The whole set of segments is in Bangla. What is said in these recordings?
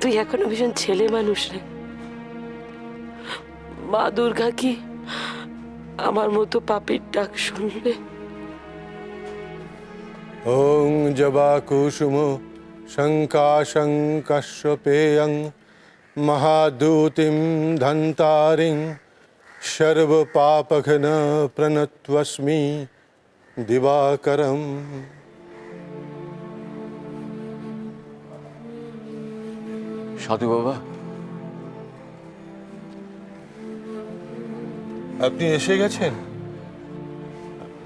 তুই এখনো ভীষণ ছেলে মানুষ রে। মা দুর্গা কি আমার মতো পাপীর ডাক শুনবে? ওং জবা কুসুম শঙ্কাশং কাশ্যপেয়ং মহাদূতিম ধন্তারিং সর্ব পাপঘ্ন প্রণতস্মি দিবাকরম। সাধু বাবা, আপনি এসে গেছেন।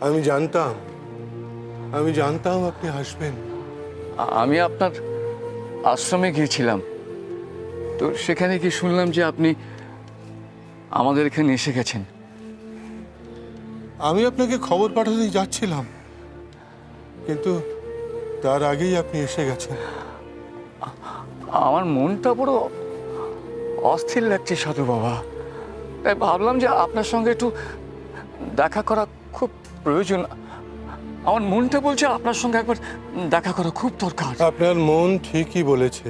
আমি জানতাম আপনি আসবেন। আমি আপনার আশ্রমে গিয়েছিলাম, তো সেখানে কি শুনলাম যে আপনি আমাদের এখানে এসে গেছেন। আমি আপনাকে খবর পাঠাতেই যাচ্ছিলাম, কিন্তু তার আগেই আপনি এসে গেছেন। আমার মনটা বড় অস্থির লাগছে সাধু বাবা, তাই ভাবলাম যে আপনার সঙ্গে একটু দেখা করা খুব প্রয়োজন। আমার মনটা বলছে আপনার সঙ্গে একবার দেখা করা খুব দরকার। আপনার মন ঠিকই বলেছে।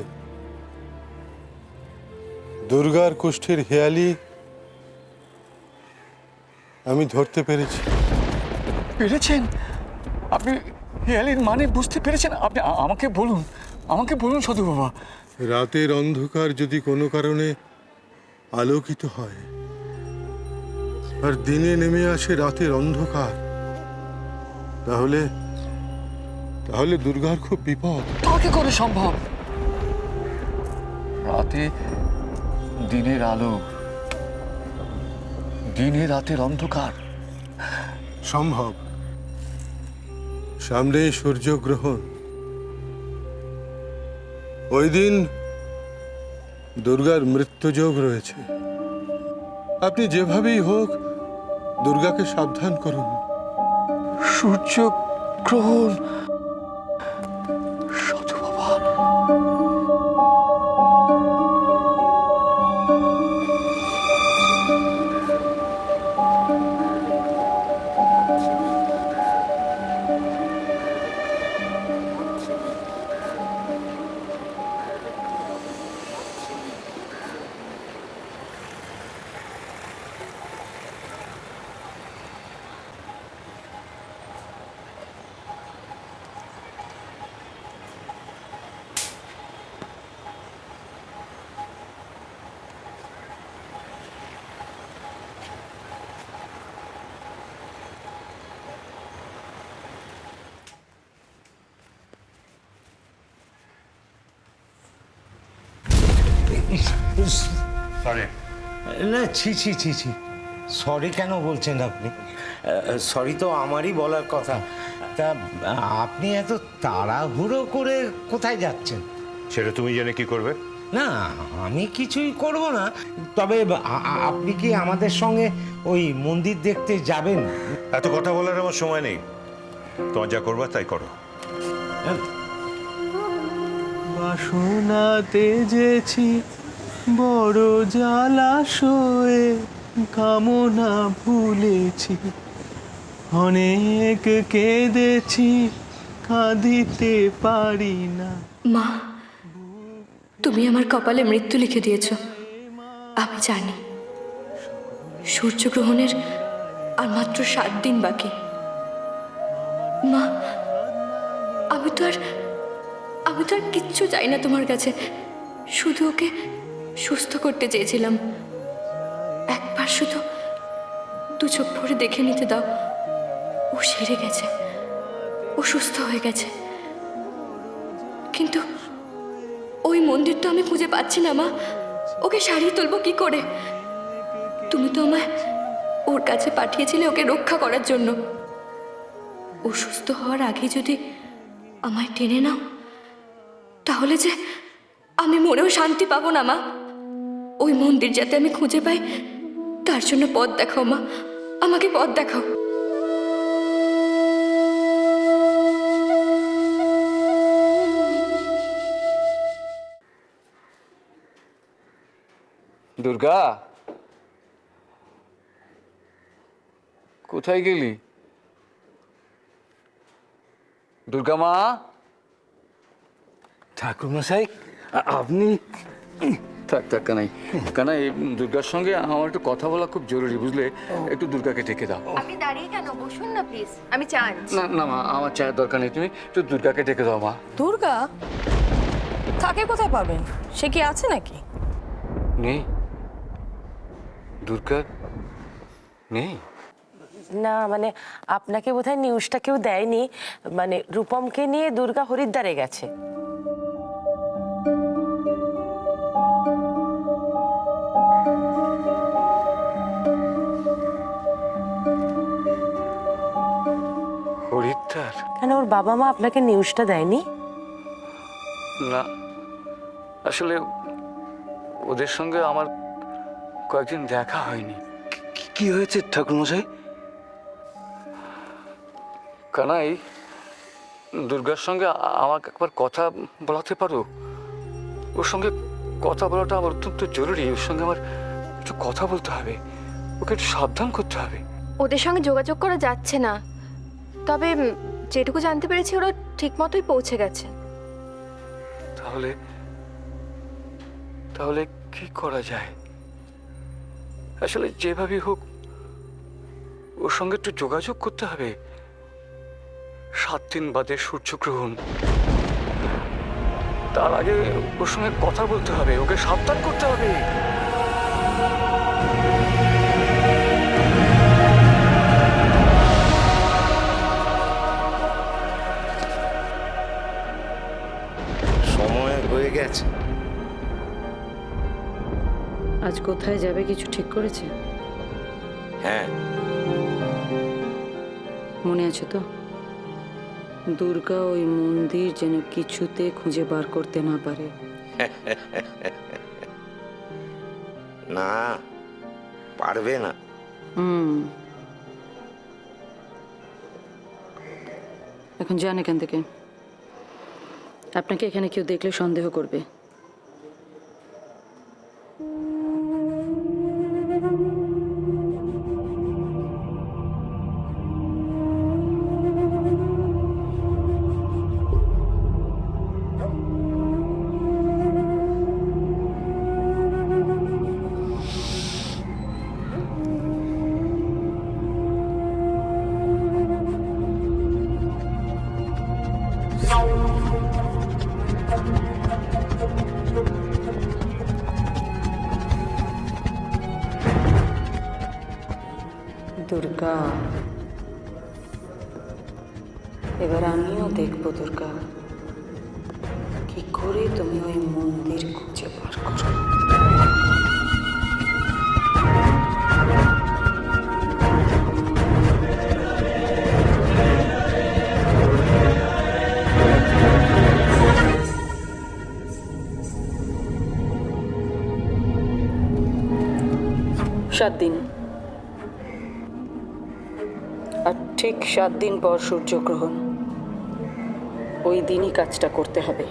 দুর্গার কুষ্ঠের হেয়ালি আমি ধরতে পেরেছি। পেরেছেন? আপনি হেয়ালির মানে বুঝতে পেরেছেন? আপনি আমাকে বলুন সাধু বাবা। রাতের অন্ধকার যদি কোনো কারণে আলোকিত হয় আর দিনে নেমে আসে রাতের অন্ধকার, তাহলে দুর্গার খুব বিপদ। তা কি করে সম্ভব? রাতে দিনের আলো, দিনে রাতের অন্ধকার সম্ভব। সামনে সূর্যগ্রহণ, ওই দিন দুর্গার মৃত্যুযোগ রয়েছে। আপনি যেভাবেই হোক দুর্গাকে সাবধান করুন। সূর্যগ্রহণ? সাধু বাবা, সরি না, ছি ছি ছি ছি, সরি কেন বলছেন আপনি? সরি তো আমারই বলার কথা। তা আপনি এত তাড়াহুড়ো করে কোথায় যাচ্ছেন? সেটা তুমি জেনে কি করবে? না, আমি কিছুই করব না, তবে আপনি কি আমাদের সঙ্গে ওই মন্দির দেখতে যাবেন? এত কথা বলার আমার সময় নেই, তোমার যা করবা তাই করো। বাসনা তেজেছি বড় জলাশয়ে, কামনা ভুলেছি, অনেক কেঁদেছি, কাঁদিতে পারি না। মা, তুমি আমার কপালে মৃত্যু লিখে দিয়েছ। আমি জানি সূর্যগ্রহণের আর মাত্র 7 দিন বাকি। মা, আমি তো আর কিচ্ছু চাই না তোমার কাছে, শুধু ওকে সুস্থ করতে চেয়েছিলাম। একবার শুধু 2 চোখ ভরে দেখে নিতে দাও। ও সেরে গেছে, ও সুস্থ হয়ে গেছে, কিন্তু ওই মন্দির তো আমি খুঁজে পাচ্ছি না। মা, ওকে সারিয়ে তুলবো কি করে? তুমি তো আমায় ওর কাছে পাঠিয়েছিলে ওকে রক্ষা করার জন্য। ও সুস্থ হওয়ার আগে যদি আমায় টেনে নাও, তাহলে যে আমি মনেও শান্তি পাবো না। মা, ওই মন্দির যাতে আমি খুঁজে পাই, তার জন্য পথ দেখাও। মা, আমাকে পথ দেখাও। দুর্গা, কোথায় গেলি? দুর্গা মা। ঠাকুরমশাই, আপনি থাক থাক কানাই, কানাই দুর্গার সঙ্গে আমার একটু কথা বলা খুব জরুরি, বুঝলে? একটু দুর্গাকে ডেকে দাও। আপনি দাঁড়িয়ে কেন, বসুন না প্লিজ, আমি চা আনছি। না না মা, আমার চায়ের দরকার নেই, তুমি একটু দুর্গাকে ডেকে দাও মা। দুর্গা তাকে কোথায় পাবেন? সে কি আছে নাকি? নেই, দুর্গা নেই। না মানে আপনাকে বোধহয় নিউজটা কেউ দেয়নি, মানে রূপমকে নিয়ে দুর্গা হরিদ্বারে গেছে। হরিদ্বার? কেন ওর বাবা মা আপনাকে নিউজটা দেয়নি? না, আসলে ওদের সঙ্গে আমার কয়েকদিন দেখা হয়নি। কি হয়েছে ঠাকুরমশাই? কানাই, দুর্গার সঙ্গে আমাকে একবার কথা বলাতে পারো? ওর সঙ্গে কথা বলাটা আমার অত্যন্ত জরুরি। ওর সঙ্গে আমার একটু কথা বলতে হবে, ওকে একটু সাবধান করতে হবে। ওদের সঙ্গে যোগাযোগ করা যাচ্ছে না, তবে যেটুকু জানতে পেরেছি ওরা ঠিক মতোই পৌঁছে গেছে। তাহলে তাহলে কি করা যায়? আসলে যেভাবেই হোক ওর সঙ্গে একটু যোগাযোগ করতে হবে। 7 দিন বাদে সূর্যগ্রহণ, তার আগে ওর সঙ্গে কথা বলতে হবে, ওকে সাবধান করতে হবে। সময় হয়ে গেছে। আজ কোথায় যাবে কিছু ঠিক করেছে? হ্যাঁ, মনে আছে তো? দুর্গা ওই মন্দির যেন কিছুতে খুঁজে বার করতে না পারে। না পারবে না। এখন যান এখান থেকে, আপনাকে এখানে কেউ দেখলে সন্দেহ করবে। দুর্গা, এবার আমিও দেখবো দুর্গা, কি করে তুমি ওই মন্দির খুঁজে বার করো। সাত দিন, আর ঠিক 7 দিন পর সূর্যগ্রহণ। ওই দিনই কাজটা করতে হবে।